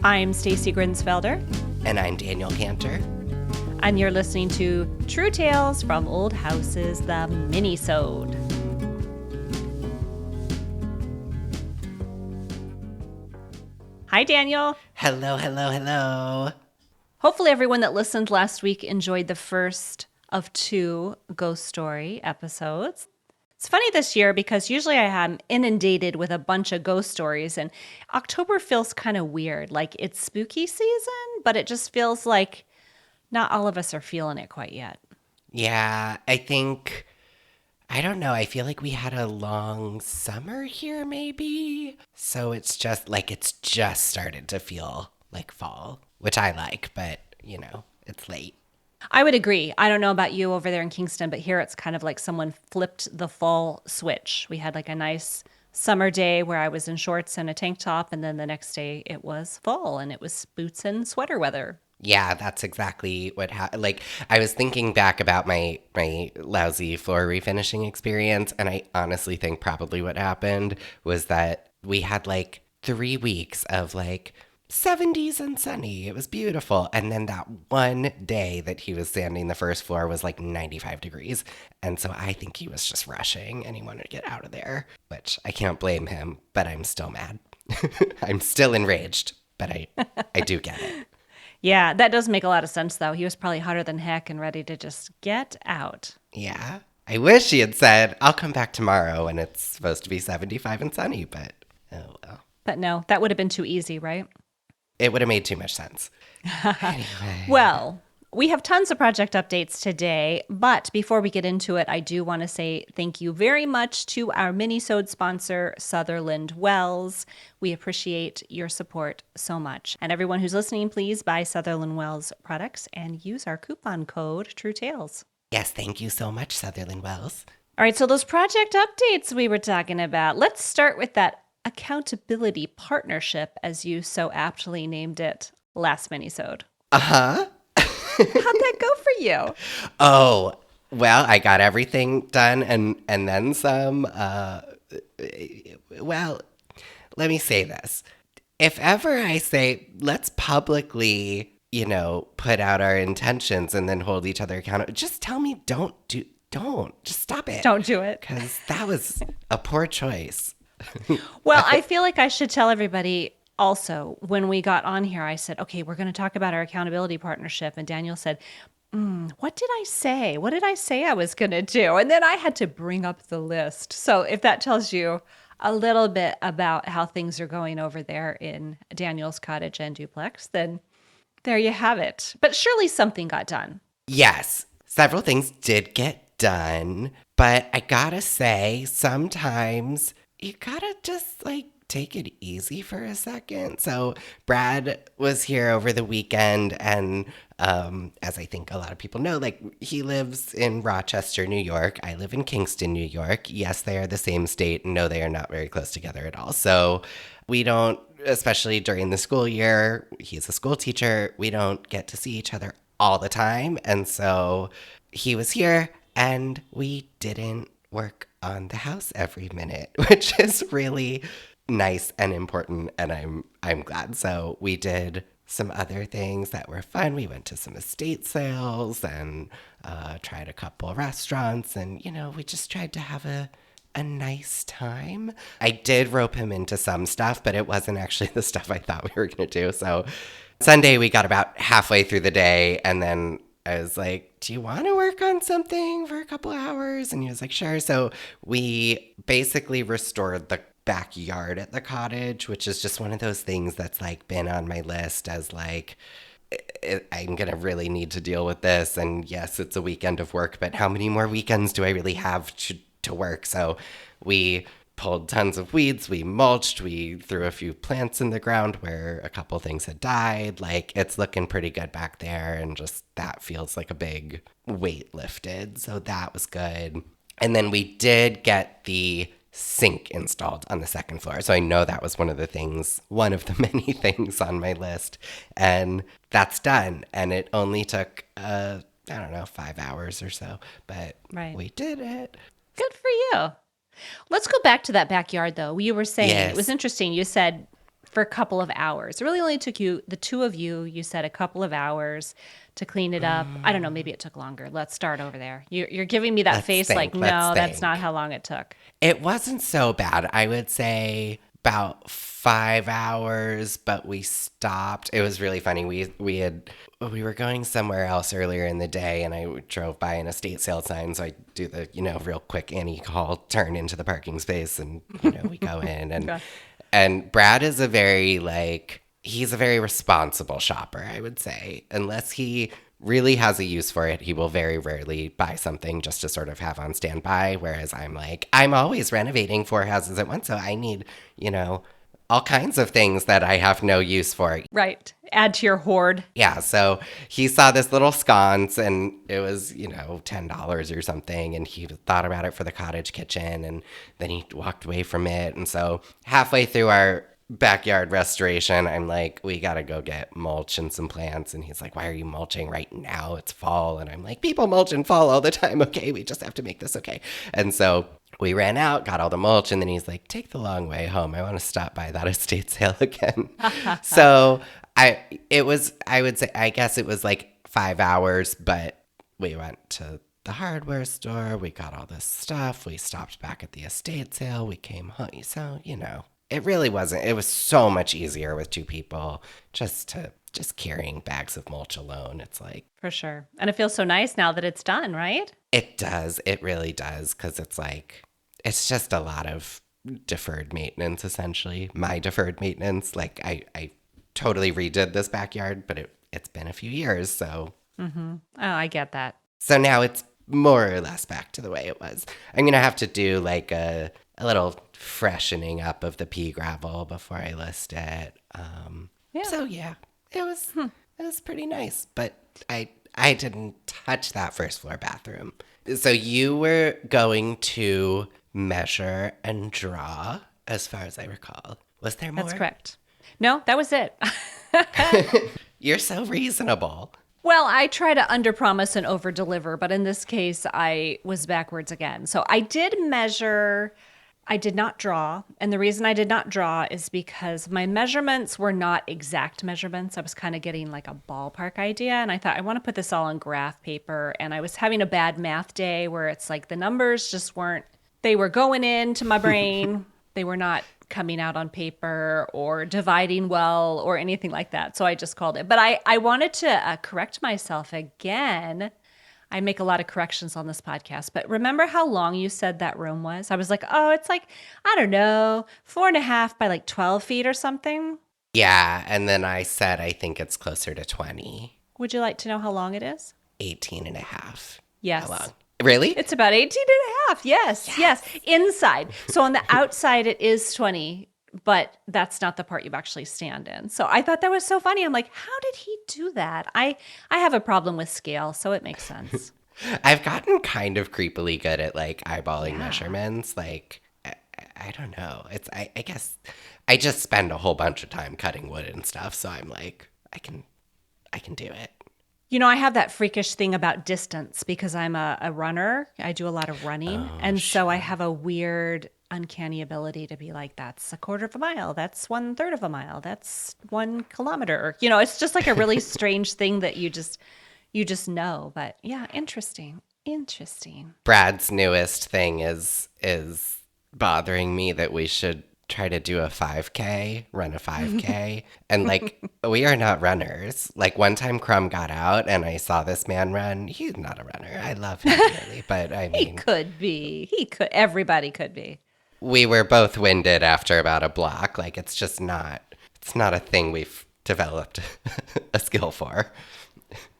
I'm Stacy Grinsfelder. And I'm Daniel Cantor. And you're listening to True Tales from Old Houses, the Minisode. Hi, Daniel. Hello, hello, hello. Hopefully everyone that listened last week enjoyed the first of 2 ghost story episodes. It's funny this year because usually I am inundated with a bunch of ghost stories, and October feels kind of weird. Like it's spooky season, but it just feels like not all of us are feeling it quite yet. Yeah, I don't know. I feel like we had a long summer here, maybe. So it's just started to feel like fall, which I like, but, it's late. I would agree. I don't know about you over there in Kingston, but here it's kind of like someone flipped the fall switch. We had like a nice summer day where I was in shorts and a tank top, and then the next day it was fall and it was boots and sweater weather. Yeah, that's exactly what happened. Like, I was thinking back about my lousy floor refinishing experience, and I honestly think probably what happened was that we had like 3 weeks of like 70s and sunny. It was beautiful. And then that one day that he was sanding the first floor was like 95 degrees. And so I think he was just rushing and he wanted to get out of there, which I can't blame him, but I'm still mad. I'm still enraged, but I do get it. Yeah, that does make a lot of sense, though. He was probably hotter than heck and ready to just get out. Yeah. I wish he had said, I'll come back tomorrow when it's supposed to be 75 and sunny, but oh well. But no, that would have been too easy, right? It would have made too much sense. Anyway. Well, we have tons of project updates today, but before we get into it, I do want to say thank you very much to our Minisode sponsor, Sutherland Wells. We appreciate your support so much. And everyone who's listening, please buy Sutherland Wells products and use our coupon code TrueTales. Yes, thank you so much, Sutherland Wells. All right, so those project updates we were talking about, let's start with that accountability partnership, as you so aptly named it last Minisode. Uh-huh. How'd that go for you? Oh, well, I got everything done and then some. Well, let me say this. If ever I say, let's publicly, put out our intentions and then hold each other accountable, just tell me don't. Just stop it. Don't do it. Because that was a poor choice. Well, I feel like I should tell everybody also, when we got on here, I said, okay, we're going to talk about our accountability partnership. And Daniel said, what did I say? What did I say I was going to do? And then I had to bring up the list. So if that tells you a little bit about how things are going over there in Daniel's cottage and duplex, then there you have it. But surely something got done. Yes, several things did get done. But I gotta say, sometimes you gotta just take it easy for a second. So Brad was here over the weekend, and as I think a lot of people know, he lives in Rochester, New York. I live in Kingston, New York. Yes, they are the same state. No, they are not very close together at all. So we don't, especially during the school year, he's a school teacher, we don't get to see each other all the time. And so he was here, and we didn't work on the house every minute, which is really nice and important, and I'm glad. So we did some other things that were fun. We went to some estate sales and tried a couple restaurants, and we just tried to have a nice time. I did rope him into some stuff, but it wasn't actually the stuff I thought we were going to do. So Sunday we got about halfway through the day, and then I was like, do you want to work on something for a couple hours? And he was like, sure. So we basically restored the backyard at the cottage, which is just one of those things that's been on my list as I'm going to really need to deal with this. And yes, it's a weekend of work, but how many more weekends do I really have to work? So we pulled tons of weeds, we mulched, we threw a few plants in the ground where a couple things had died. It's looking pretty good back there, and just that feels like a big weight lifted. So that was good. And then we did get the sink installed on the second floor. So I know that was one of the many things on my list. And that's done. And it only took, 5 hours or so. But We did it. Good for you. Let's go back to that backyard, though. You were saying, Yes. It was interesting. You said for a couple of hours. It really only took you, the two of you, you said a couple of hours to clean it up. I don't know, maybe it took longer. Let's start over there. You're giving me that Let's face like, think. Let's no, that's not think. how long it took. It wasn't so bad. I would say about 5 hours, but we stopped. It was really funny. We were going somewhere else earlier in the day, and I drove by an estate sale sign. So I do the real quick Annie call, turn into the parking space, and we go in. And Okay. and Brad is he's a very responsible shopper, I would say. Unless he really has a use for it, he will very rarely buy something just to sort of have on standby. Whereas I'm always renovating 4 houses at once, so I need, all kinds of things that I have no use for. Right. Add to your hoard. Yeah, so he saw this little sconce and it was, $10 or something. And he thought about it for the cottage kitchen and then he walked away from it. And so halfway through our backyard restoration, I'm like, we got to go get mulch and some plants. And he's like, why are you mulching right now? It's fall. And I'm like, people mulch in fall all the time. Okay, we just have to make this okay. And so we ran out, got all the mulch, and then he's like, take the long way home. I want to stop by that estate sale again. So I guess it was like 5 hours, but we went to the hardware store. We got all this stuff. We stopped back at the estate sale. We came home. So, it really wasn't. It was so much easier with two people just carrying bags of mulch alone. It's like, For sure. And it feels so nice now that it's done, right? it does. It really does. Because it's just a lot of deferred maintenance, essentially. My deferred maintenance. Like, I totally redid this backyard, but it's been a few years. So Oh, I get that. now it's more or less back to the way it was. I'm going to have to do like a little freshening up of the pea gravel before I list it. Yeah. So yeah, it was pretty nice, but I didn't touch that first floor bathroom. So you were going to measure and draw, as far as I recall. Was there more? That's correct. No, that was it. You're so reasonable. Well, I try to underpromise and overdeliver, but in this case, I was backwards again. So I did measure. I did not draw. And the reason I did not draw is because my measurements were not exact measurements. I was kind of getting like a ballpark idea. And I thought, I want to put this all on graph paper. And I was having a bad math day where it's like the numbers just weren't, they were going into my brain. They were not coming out on paper or dividing well or anything like that. So I just called it. But I wanted to correct myself again. I make a lot of corrections on this podcast, but remember how long you said that room was? I was like, oh, it's like, I don't know, 4.5 by like 12 feet or something. Yeah, and then I said I think it's closer to 20. Would you like to know how long it is? 18 and a half. Yes. How long? Really? It's about 18 and a half. Yes. Inside. So on the outside, it is 20, but that's not the part you actually stand in. So I thought that was so funny. I'm like, how did he do that? I have a problem with scale, so it makes sense. I've gotten kind of creepily good at like eyeballing measurements. Like, I don't know. I guess I just spend a whole bunch of time cutting wood and stuff. So I'm like, I can do it. I have that freakish thing about distance because I'm a runner. I do a lot of running. So I have a weird, uncanny ability to be like, that's 1/4 of a mile. That's 1/3 of a mile. That's 1 kilometer. It's just like a really strange thing that you just know. But yeah, interesting. Brad's newest thing is bothering me that we should try to do a 5K, run a 5K. And like, we are not runners. Like one time Crumb got out and I saw this man run. He's not a runner. I love him dearly, but I He mean, could be. Everybody could be. we were both winded after about a block. Like it's not a thing we've developed a skill for.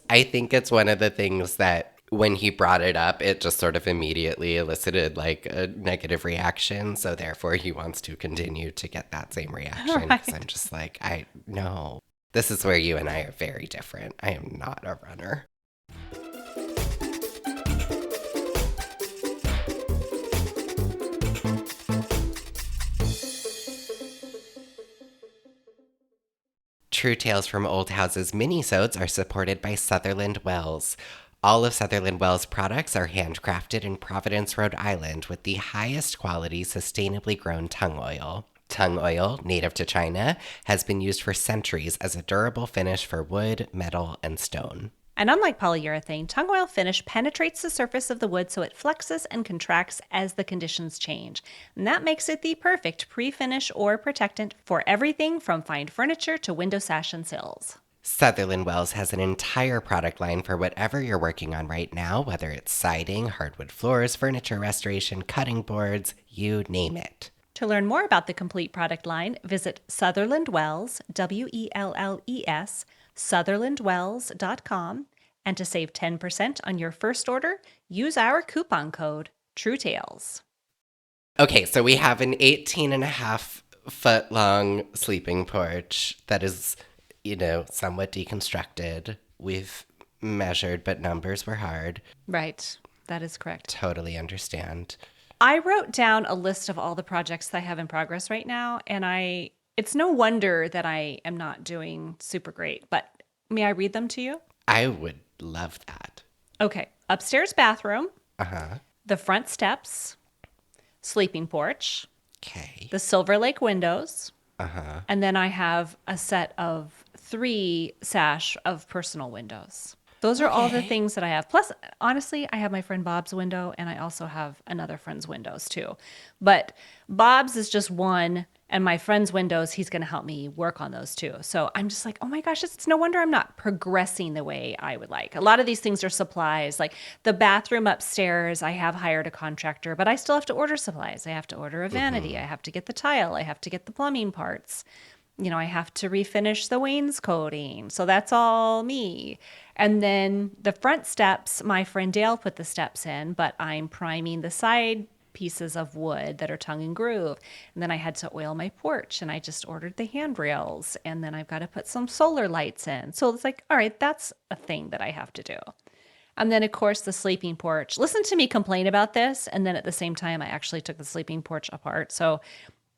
I think it's one of the things that when he brought it up, it just sort of immediately elicited like a negative reaction. So therefore he wants to continue to get that same reaction. Because I'm just like, no, this is where you and I are very different. I am not a runner. True Tales from Old Houses minisodes are supported by Sutherland Wells. All of Sutherland Wells products are handcrafted in Providence, Rhode Island with the highest quality sustainably grown tung oil. Tung oil, native to China, has been used for centuries as a durable finish for wood, metal, and stone. And unlike polyurethane, tung oil finish penetrates the surface of the wood so it flexes and contracts as the conditions change. And that makes it the perfect pre-finish or protectant for everything from fine furniture to window sash and sills. Sutherland Wells has an entire product line for whatever you're working on right now, whether it's siding, hardwood floors, furniture restoration, cutting boards, you name it. To learn more about the complete product line, visit Sutherland Wells, Wells, sutherlandwells.com. And to save 10% on your first order, use our coupon code TrueTales. Okay, so we have an 18.5 foot long sleeping porch that is, somewhat deconstructed. We've measured, but numbers were hard. Right, that is correct. Totally understand. I wrote down a list of all the projects that I have in progress right now, and it's no wonder that I am not doing super great, but may I read them to you? I would love that. Okay, upstairs bathroom, Uh-huh. the front steps, sleeping porch, Okay. the Silver Lake windows, Uh-huh. and then I have a set of 3 sash of personal windows. Those are all the things that I have. Plus, honestly, I have my friend Bob's window, and I also have another friend's windows too. But Bob's is just one, and my friend's windows, he's going to help me work on those too. So I'm just like, oh my gosh, it's no wonder I'm not progressing the way I would like. A lot of these things are supplies. Like the bathroom upstairs, I have hired a contractor, but I still have to order supplies. I have to order a vanity. I have to get the tile. I have to get the plumbing parts. I have to refinish the wainscoting. So that's all me. And then the front steps, my friend Dale put the steps in, but I'm priming the side pieces of wood that are tongue and groove. And then I had to oil my porch and I just ordered the handrails. And then I've got to put some solar lights in. So it's like, all right, that's a thing that I have to do. And then, of course, the sleeping porch. Listen to me complain about this. And then at the same time, I actually took the sleeping porch apart. So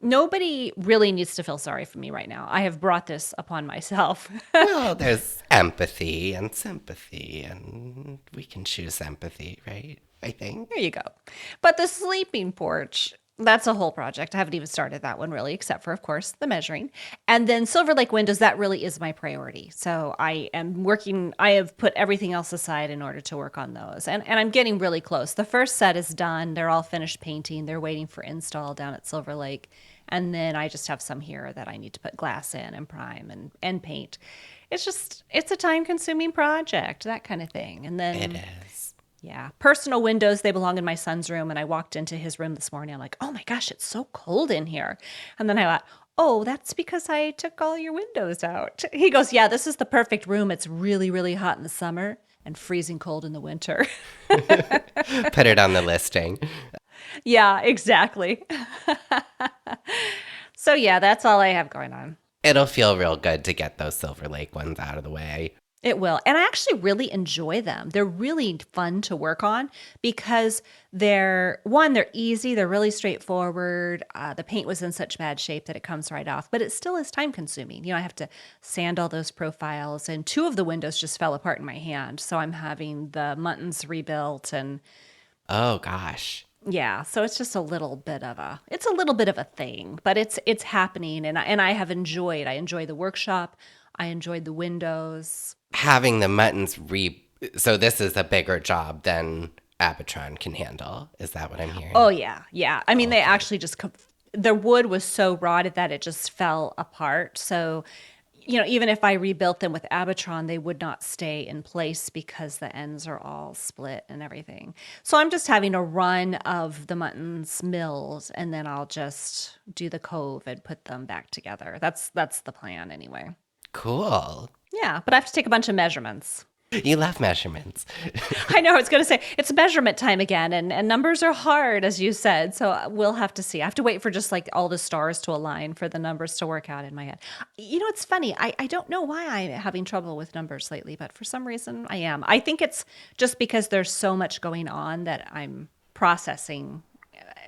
nobody really needs to feel sorry for me right now. I have brought this upon myself. Well, there's empathy and sympathy, and we can choose empathy, right? I think. There you go. But the sleeping porch, that's a whole project. I haven't even started that one really, except for, of course, the measuring. And then Silver Lake windows, that really is my priority. So I have put everything else aside in order to work on those. And I'm getting really close. The first set is done. They're all finished painting. They're waiting for install down at Silver Lake. And then I just have some here that I need to put glass in and prime and paint. It's a time consuming project, that kind of thing. And then It is. yeah, personal windows, they belong in my son's room. And I walked into his room this morning. I'm like, oh my gosh, it's so cold in here. And then I thought, oh, that's because I took all your windows out. He goes, yeah, this is the perfect room. It's really, really hot in the summer and freezing cold in the winter. Put it on the listing. Yeah, exactly. So yeah, that's all I have going on. It'll feel real good to get those Silver Lake ones out of the way. It will. And I actually really enjoy them. They're really fun to work on because they're easy. They're really straightforward. The paint was in such bad shape that it comes right off, but it still is time consuming. I have to sand all those profiles and 2 of the windows just fell apart in my hand. So I'm having the muntins rebuilt and Oh, gosh. yeah, so it's just a little bit of a thing, but it's happening and I have enjoyed. I enjoy the workshop. I enjoyed the windows. Having the muttons so this is a bigger job than Abitron can handle. Is that what I'm hearing? Oh yeah, yeah. I mean, they actually the wood was so rotted that it just fell apart. So, even if I rebuilt them with Abitron, they would not stay in place because the ends are all split and everything. So I'm just having a run of the muttons mills, and then I'll just do the cove and put them back together. That's the plan anyway. Cool. Yeah, but I have to take a bunch of measurements. You love measurements. I know, I was going to say, it's measurement time again, and numbers are hard, as you said, so we'll have to see. I have to wait for just like all the stars to align for the numbers to work out in my head. It's funny. I don't know why I'm having trouble with numbers lately, but for some reason I am. I think it's just because there's so much going on that I'm processing,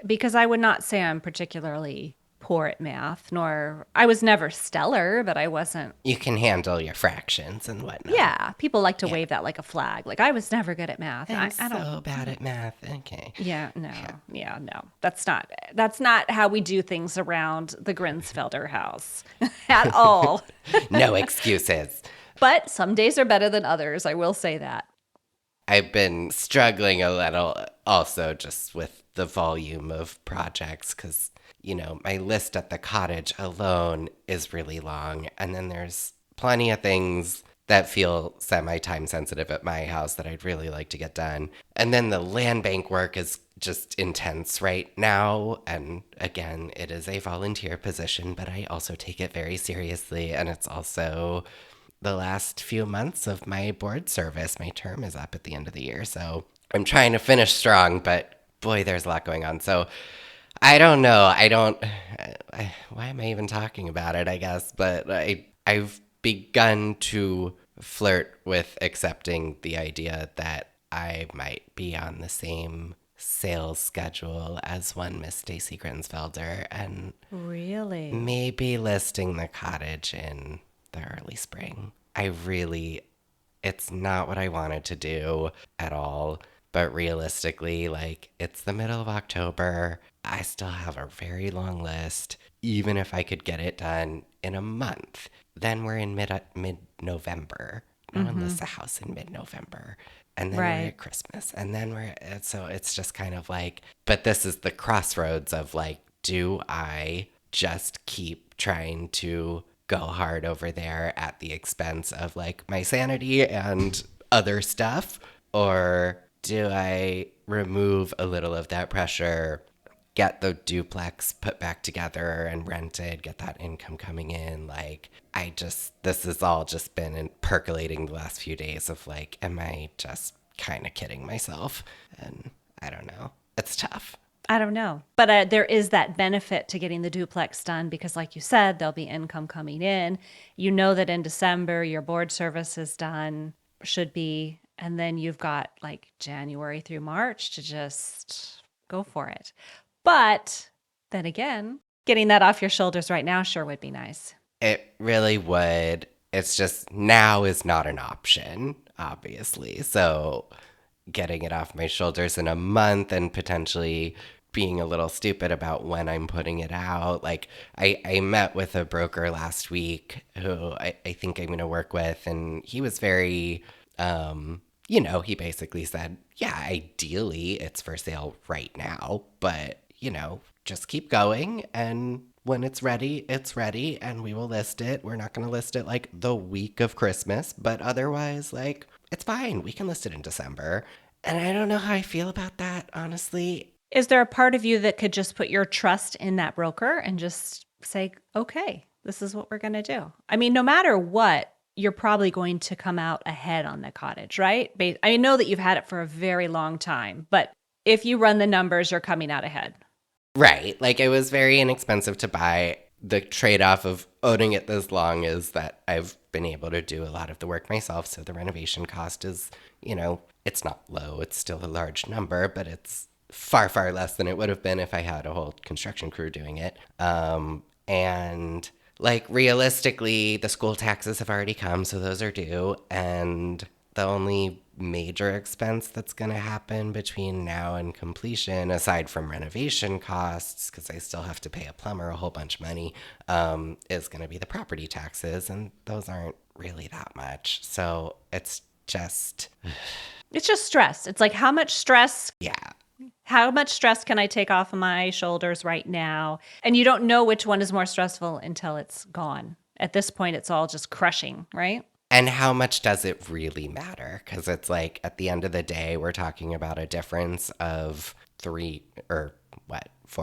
because I would not say I'm particularly poor at math, nor I was never stellar, but I wasn't. You can handle your fractions and whatnot. Yeah, people like to Yeah. wave that like a flag. Like I was never good at math. I'm I don't. so bad at math. Okay. Yeah, no, yeah, no. That's not how we do things around the Grinsfelder house at all. No excuses. But some days are better than others. I will say that. I've been struggling a little also just with the volume of projects because, my list at the cottage alone is really long. And then there's plenty of things that feel semi time sensitive at my house that I'd really like to get done. And then the land bank work is just intense right now. And again, it is a volunteer position, but I also take it very seriously. And it's also the last few months of my board service. My term is up at the end of the year. So I'm trying to finish strong, but boy, there's a lot going on. So I don't know. Why am I even talking about it, I guess? But I've begun to flirt with accepting the idea that I might be on the same sales schedule as one Miss Stacy Grinsfelder and Really? maybe listing the cottage in the early spring. It's not what I wanted to do at all. But realistically, like, it's the middle of October. I still have a very long list. Even if I could get it done in a month, then we're in mid-November. No one lists a house in mid-November. And then we're Right. at Christmas. And then so it's just kind of like, but this is the crossroads of like, do I just keep trying to go hard over there at the expense of like my sanity and other stuff? Or do I remove a little of that pressure, get the duplex put back together and rented, get that income coming in? Like, this has all just been percolating the last few days of like, am I just kind of kidding myself? And I don't know. It's tough. I don't know. But there is that benefit to getting the duplex done because, like you said, there'll be income coming in. You know that in December, your board service is done, should be. And then you've got like January through March to just go for it. But then again, getting that off your shoulders right now sure would be nice. It really would. It's just now is not an option, obviously. So getting it off my shoulders in a month and potentially being a little stupid about when I'm putting it out. Like, I met with a broker last week who I think I'm going to work with, and he was very, he basically said, yeah, ideally it's for sale right now, but, just keep going. And when it's ready, and we will list it. We're not going to list it like the week of Christmas, but otherwise, like, it's fine. We can list it in December. And I don't know how I feel about that, honestly. Is there a part of you that could just put your trust in that broker and just say, okay, this is what we're going to do? I mean, no matter what, you're probably going to come out ahead on the cottage, right? I know that you've had it for a very long time, but if you run the numbers, you're coming out ahead. Right. Like, it was very inexpensive to buy. The trade-off of owning it this long is that I've been able to do a lot of the work myself. So the renovation cost is, it's not low. It's still a large number, but it's far, far less than it would have been if I had a whole construction crew doing it. And like, realistically, the school taxes have already come, so those are due. And the only major expense that's going to happen between now and completion, aside from renovation costs, because I still have to pay a plumber a whole bunch of money, is going to be the property taxes. And those aren't really that much. So it's just stress. It's like, how much stress yeah. can I take off of my shoulders right now? And you don't know which one is more stressful until it's gone. At this point, it's all just crushing, right? And how much does it really matter? Because it's like, at the end of the day, we're talking about a difference of 4 or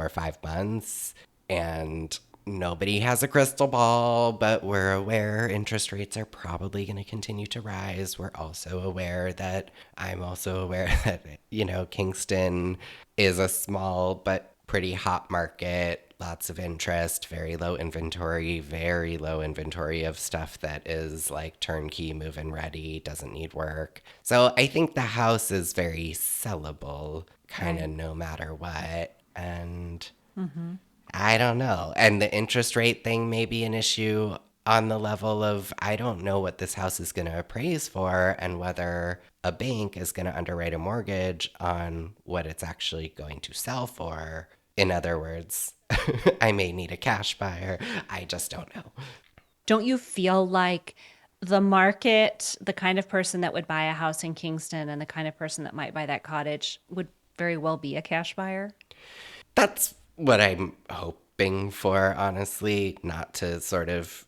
5 months. And nobody has a crystal ball, but we're aware interest rates are probably going to continue to rise. I'm also aware that, Kingston is a small but pretty hot market. Lots of interest, very low inventory of stuff that is like turnkey, move-in ready, doesn't need work. So I think the house is very sellable, kind of no matter what. And I don't know. And the interest rate thing may be an issue on the level of I don't know what this house is going to appraise for and whether a bank is going to underwrite a mortgage on what it's actually going to sell for. In other words, I may need a cash buyer. I just don't know. Don't you feel like the market, the kind of person that would buy a house in Kingston and the kind of person that might buy that cottage would very well be a cash buyer? That's what I'm hoping for, honestly, not to sort of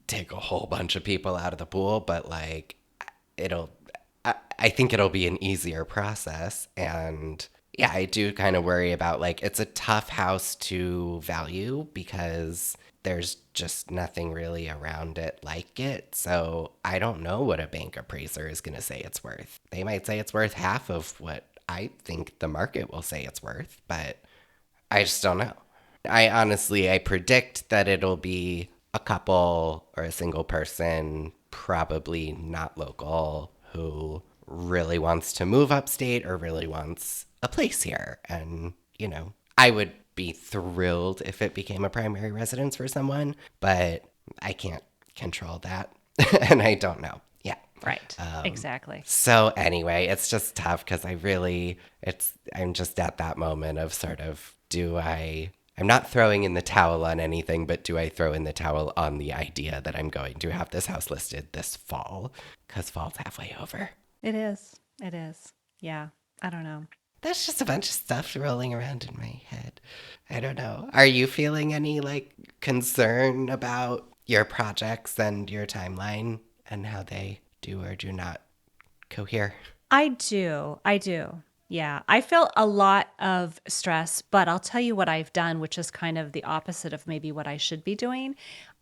take a whole bunch of people out of the pool, but like it'll, I think it'll be an easier process. And yeah, I do kind of worry about like it's a tough house to value because there's just nothing really around it like it. So I don't know what a bank appraiser is going to say it's worth. They might say it's worth half of what I think the market will say it's worth, but I just don't know. I predict that it'll be a couple or a single person, probably not local, who really wants to move upstate or really wants a place here. And, I would be thrilled if it became a primary residence for someone, but I can't control that. And I don't know. Yeah. Right. Exactly. So anyway, it's just tough because I'm just at that moment of sort of, I'm not throwing in the towel on anything, but do I throw in the towel on the idea that I'm going to have this house listed this fall? Because fall's halfway over. It is. It is. Yeah. I don't know. There's just a bunch of stuff rolling around in my head. I don't know. Are you feeling any like concern about your projects and your timeline and how they do or do not cohere? I do. I do. Yeah. I feel a lot of stress, but I'll tell you what I've done, which is kind of the opposite of maybe what I should be doing.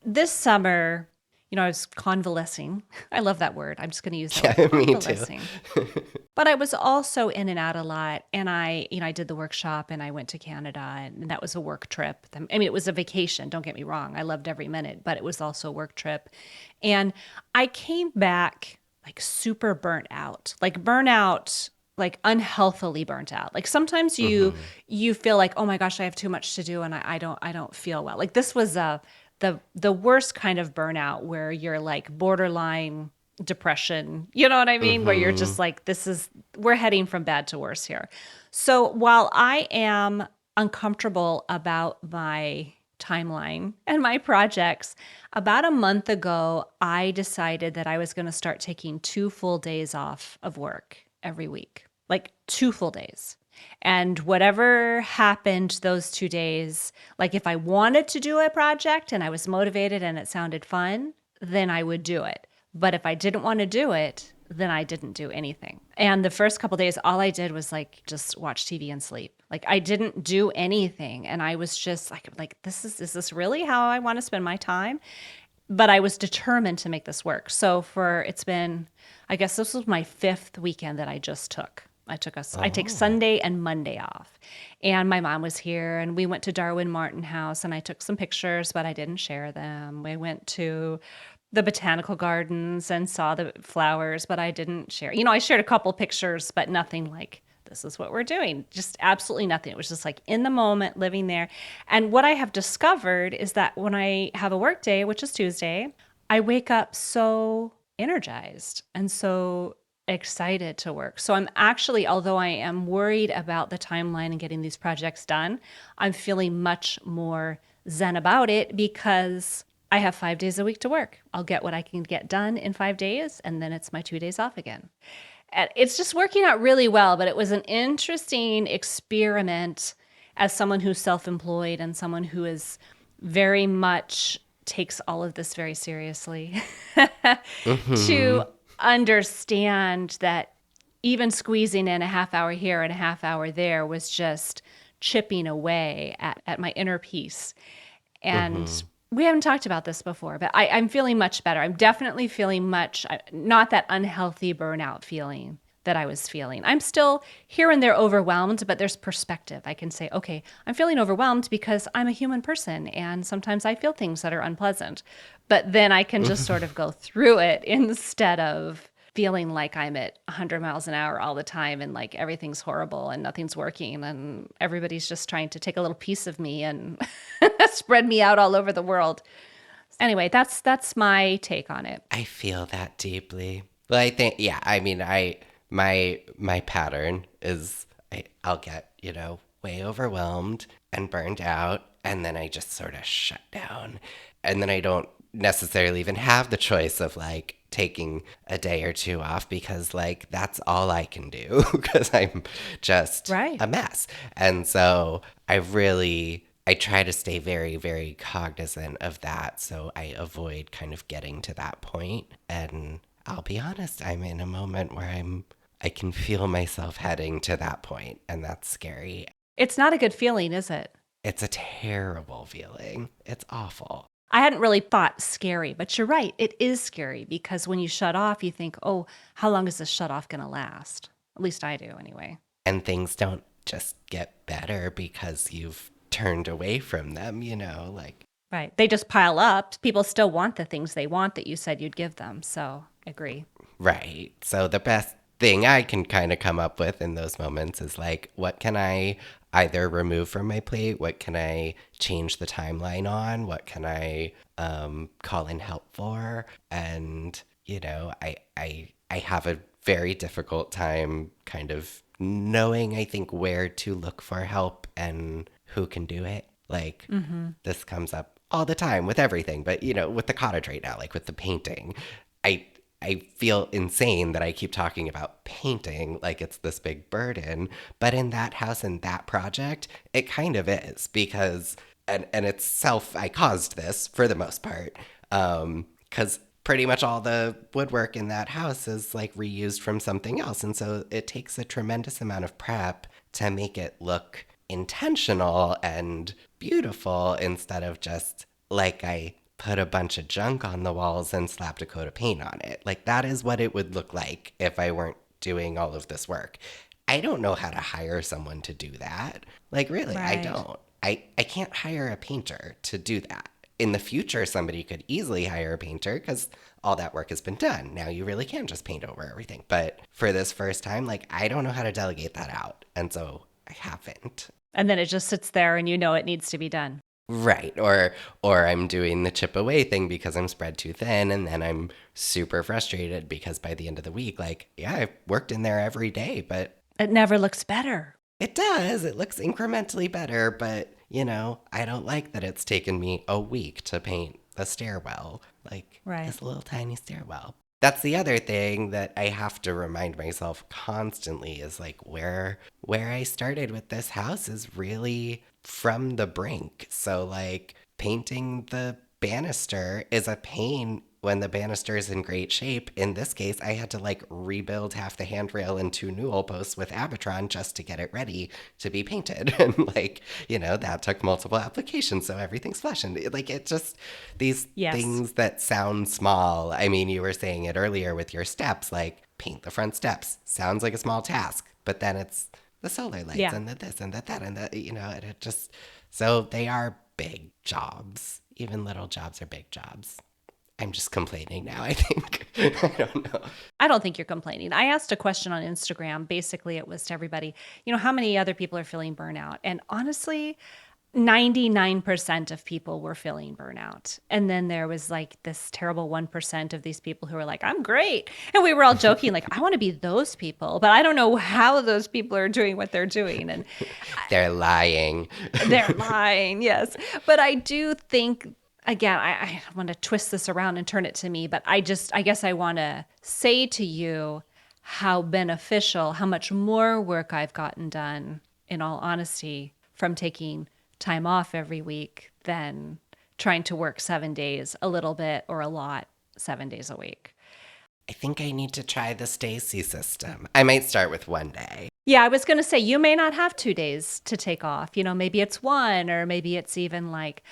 This summer, I was convalescing. I love that word. I'm just going to use that Yeah, word, me too. convalescing. But I was also in and out a lot. And I did the workshop and I went to Canada and that was a work trip. I mean, it was a vacation. Don't get me wrong. I loved every minute, but it was also a work trip. And I came back like super burnt out, like burnout, like unhealthily burnt out. Like sometimes you feel like, oh my gosh, I have too much to do and I don't feel well. Like this was the worst kind of burnout where you're like borderline depression. You know what I mean? Where you're just like, we're heading from bad to worse here. So while I am uncomfortable about my timeline and my projects, about a month ago, I decided that I was going to start taking 2 full days off of work every week, like 2 full days. And whatever happened those 2 days, like if I wanted to do a project and I was motivated and it sounded fun, then I would do it. But if I didn't want to do it, then I didn't do anything. And the first couple days, all I did was like just watch TV and sleep. Like I didn't do anything. And I was just like, is this really how I want to spend my time? But I was determined to make this work. So I guess this was my 5th weekend that I just took. I take Sunday and Monday off. And my mom was here and we went to Darwin Martin House and I took some pictures, but I didn't share them. We went to the botanical gardens and saw the flowers, but I didn't share. I shared a couple pictures, but nothing like this is what we're doing. Just absolutely nothing. It was just like in the moment, living there. And what I have discovered is that when I have a work day, which is Tuesday, I wake up so energized and so excited to work. So I'm actually, although I am worried about the timeline and getting these projects done, I'm feeling much more zen about it because I have 5 days a week to work. I'll get what I can get done in 5 days, and then it's my 2 days off again. And it's just working out really well, but it was an interesting experiment as someone who's self-employed and someone who is very much takes all of this very seriously to understand that even squeezing in a half hour here and a half hour there was just chipping away at my inner peace. And we haven't talked about this before, but I'm feeling much better. I'm definitely feeling not that unhealthy burnout feeling that I was feeling. I'm still here and there overwhelmed, but there's perspective. I can say, okay, I'm feeling overwhelmed because I'm a human person and sometimes I feel things that are unpleasant. But then I can just sort of go through it instead of feeling like I'm at 100 miles an hour all the time and like everything's horrible and nothing's working and everybody's just trying to take a little piece of me and spread me out all over the world. Anyway, that's my take on it. I feel that deeply. Well, I think, yeah, I mean, my pattern is I'll get, way overwhelmed and burned out, and then I just sort of shut down. And then I don't necessarily even have the choice of like taking a day or two off because like that's all I can do because I'm just Right. a mess. And so I try to stay very, very cognizant of that so I avoid kind of getting to that point. And I'll be honest, I'm in a moment where I can feel myself heading to that point, and that's scary. It's not a good feeling, is it? It's a terrible feeling. It's awful. I hadn't really thought scary, but you're right. It is scary because when you shut off, you think, oh, how long is this shut off going to last? At least I do anyway. And things don't just get better because you've turned away from them, like Right. They just pile up. People still want the things they want that you said you'd give them. So agree. right. So the best thing I can kind of come up with in those moments is like, what can I either remove from my plate? What can I change the timeline on? What can I call in help for? And I have a very difficult time kind of knowing, I think, where to look for help and who can do it. Like, this comes up all the time with everything, but, with the cottage right now, like with the painting, I, I feel insane that I keep talking about painting like it's this big burden, but in that house and that project, it kind of is because, and it's I caused this for the most part, because pretty much all the woodwork in that house is like reused from something else. And so it takes a tremendous amount of prep to make it look intentional and beautiful instead of just like I put a bunch of junk on the walls and slapped a coat of paint on it. Like that is what it would look like if I weren't doing all of this work. I don't know how to hire someone to do that. Like really, I Right. don't. I can't hire a painter to do that. In the future, somebody could easily hire a painter because all that work has been done. Now you really can just paint over everything. But for this first time, like I don't know how to delegate that out. And so I haven't. And then it just sits there and you know it needs to be done. Right. Or I'm doing the chip away thing because I'm spread too thin and then I'm super frustrated because by the end of the week, like, yeah, I've worked in there every day, but It never looks better. it does. It looks incrementally better, but I don't like that it's taken me a week to paint the stairwell, like Right. this little tiny stairwell. That's the other thing that I have to remind myself constantly is like where I started with this house is really from the brink. So like painting the banister is a pain when the banister is in great shape. In this case, I had to like rebuild half the handrail and two newel posts with Abitron just to get it ready to be painted. And like, that took multiple applications. So everything's flush. And like, it just, these Yes. things that sound small. I mean, you were saying it earlier with your steps, like paint the front steps. Sounds like a small task, but then it's the solar lights Yeah. and the this and the that and the, and it just, so they are big jobs. Even little jobs are big jobs. I'm just complaining now, I think. I don't know. I don't think you're complaining. I asked a question on Instagram. Basically, it was to everybody, how many other people are feeling burnout? And honestly, 99% of people were feeling burnout. And then there was like this terrible 1% of these people who were like, I'm great. And we were all joking, like, I want to be those people, but I don't know how those people are doing what they're doing. And They're lying. they're lying, yes. But I do think, again, I want to twist this around and turn it to me, but I guess I want to say to you how beneficial, how much more work I've gotten done, in all honesty, from taking time off every week than trying to work 7 days, a little bit or a lot, 7 days a week. I think I need to try the Stacy system. I might start with one day. Yeah, I was going to say, you may not have 2 days to take off. Maybe it's one, or maybe it's even like,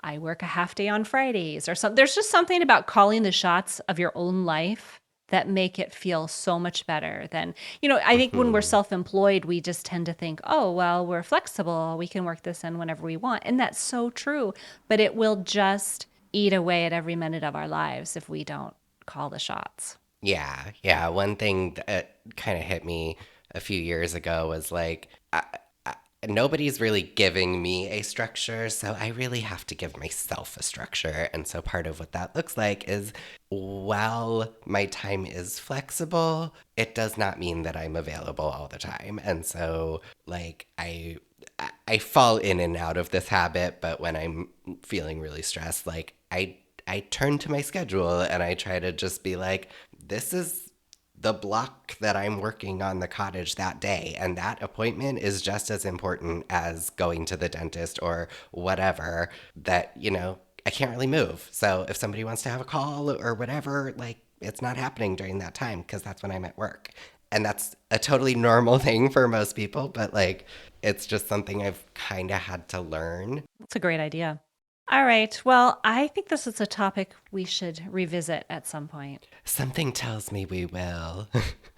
I work a half day on Fridays or something. There's just something about calling the shots of your own life that make it feel so much better than, I think when we're self-employed, we just tend to think, oh, well, we're flexible. We can work this in whenever we want. And that's so true. But it will just eat away at every minute of our lives if we don't call the shots. Yeah, yeah. One thing that kind of hit me a few years ago was like, I, nobody's really giving me a structure, so I really have to give myself a structure. And so part of what that looks like is while my time is flexible, it does not mean that I'm available all the time. And so, like, I fall in and out of this habit, but when I'm feeling really stressed, like I turn to my schedule and I try to just be like, this is the block that I'm working on the cottage that day. And that appointment is just as important as going to the dentist or whatever that, I can't really move. So if somebody wants to have a call or whatever, like it's not happening during that time because that's when I'm at work. And that's a totally normal thing for most people, but like it's just something I've kind of had to learn. That's a great idea. All right. Well, I think this is a topic we should revisit at some point. Something tells me we will.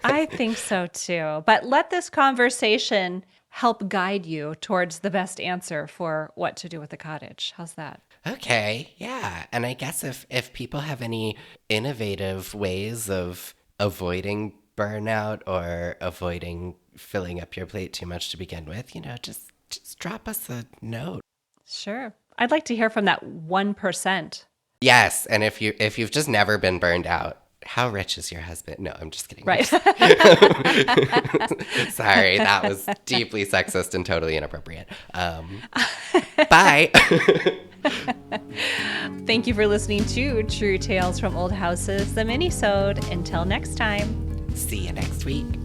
I think so too. But let this conversation help guide you towards the best answer for what to do with the cottage. How's that? Okay, yeah. And I guess if people have any innovative ways of avoiding burnout or avoiding filling up your plate too much to begin with, just drop us a note. Sure. I'd like to hear from that 1%. Yes, and if you've just never been burned out, how rich is your husband? No, I'm just kidding. Right. Sorry, that was deeply sexist and totally inappropriate. Bye. Thank you for listening to True Tales from Old Houses, the Minisode. Until next time. See you next week.